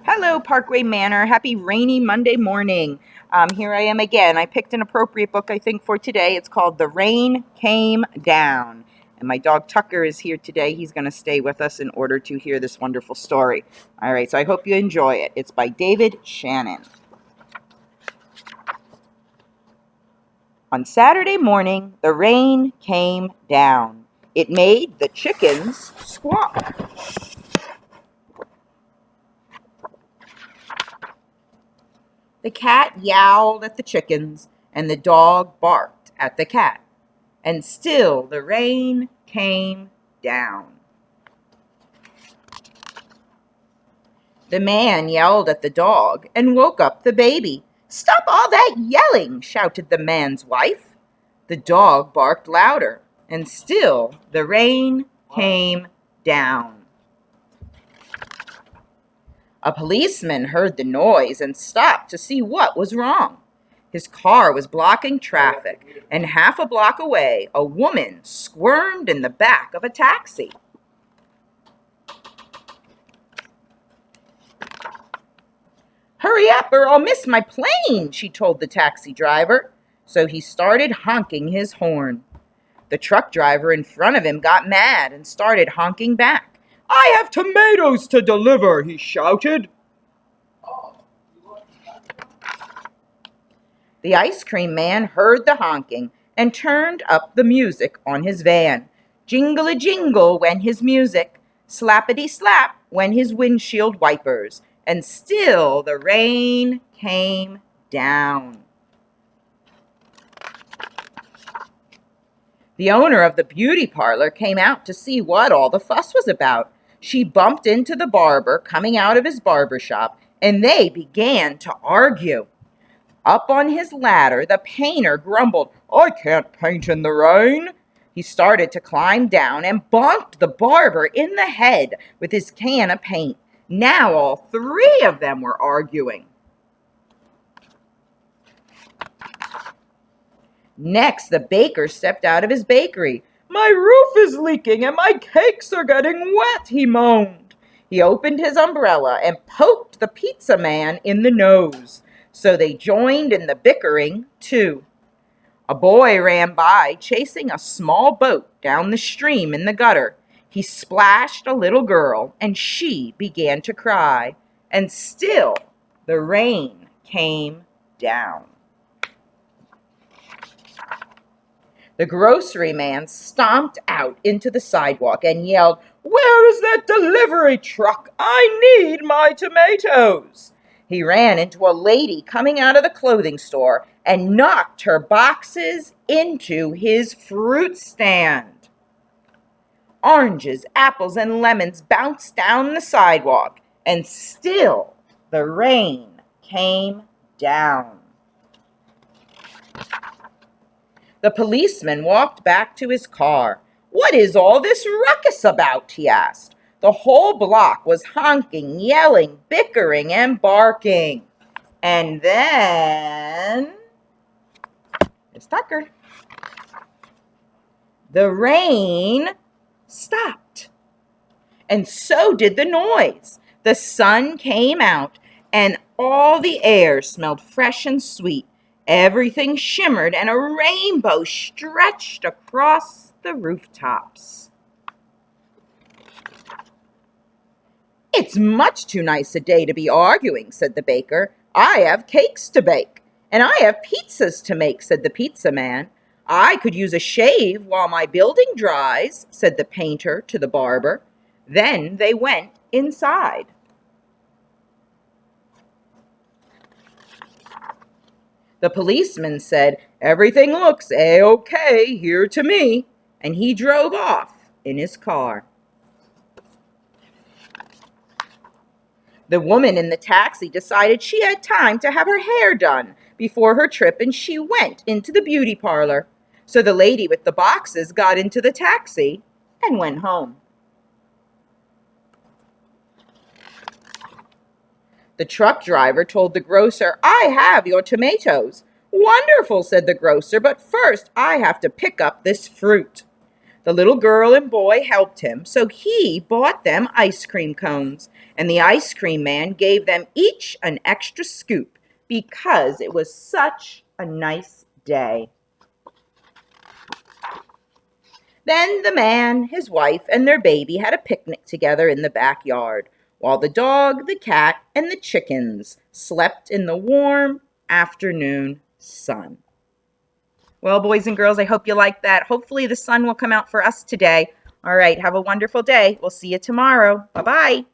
Hello, Parkway Manor. Happy rainy Monday morning. Here I am again. I picked an appropriate book, I think, for today. It's called The Rain Came Down. And my dog Tucker is here today. He's going to stay with us in order to hear this wonderful story. All right, so I hope you enjoy it. It's by David Shannon. On Saturday morning, the rain came down. It made the chickens squawk. The cat yowled at the chickens, and the dog barked at the cat. And still the rain came down. The man yelled at the dog and woke up the baby. "Stop all that yelling!" shouted the man's wife. The dog barked louder, and still the rain came down. A policeman heard the noise and stopped to see what was wrong. His car was blocking traffic, and half a block away, a woman squirmed in the back of a taxi. "Hurry up or I'll miss my plane," she told the taxi driver. So he started honking his horn. The truck driver in front of him got mad and started honking back. "I have tomatoes to deliver," he shouted. The ice cream man heard the honking and turned up the music on his van. Jingle-a-jingle went his music, slappity-slap went his windshield wipers, and still the rain came down. The owner of the beauty parlor came out to see what all the fuss was about. She bumped into the barber coming out of his barber shop, and they began to argue. Up on his ladder, the painter grumbled, "I can't paint in the rain." He started to climb down and bonked the barber in the head with his can of paint. Now all three of them were arguing. Next, the baker stepped out of his bakery. "My roof is leaking and my cakes are getting wet," he moaned. He opened his umbrella and poked the pizza man in the nose. So they joined in the bickering, too. A boy ran by, chasing a small boat down the stream in the gutter. He splashed a little girl, and she began to cry. And still the rain came down. The grocery man stomped out into the sidewalk and yelled, "Where is that delivery truck? I need my tomatoes!" He ran into a lady coming out of the clothing store and knocked her boxes into his fruit stand. Oranges, apples, and lemons bounced down the sidewalk, and still the rain came down. The policeman walked back to his car. "What is all this ruckus about?" he asked. The whole block was honking, yelling, bickering, and barking. And then, Miss Tucker, the rain stopped. And so did the noise. The sun came out, and all the air smelled fresh and sweet. Everything shimmered, and a rainbow stretched across the rooftops. "It's much too nice a day to be arguing," said the baker. "I have cakes to bake." "And I have pizzas to make," said the pizza man. "I could use a shave while my building dries," said the painter to the barber. Then they went inside. The policeman said, "Everything looks A-OK here to me," and he drove off in his car. The woman in the taxi decided she had time to have her hair done before her trip, and she went into the beauty parlor. So the lady with the boxes got into the taxi and went home. The truck driver told the grocer, "I have your tomatoes." "Wonderful," said the grocer, "but first I have to pick up this fruit." The little girl and boy helped him, so he bought them ice cream cones, and the ice cream man gave them each an extra scoop because it was such a nice day. Then the man, his wife, and their baby had a picnic together in the backyard, while the dog, the cat, and the chickens slept in the warm afternoon sun. Well, boys and girls, I hope you like that. Hopefully the sun will come out for us today. All right, have a wonderful day. We'll see you tomorrow. Bye-bye.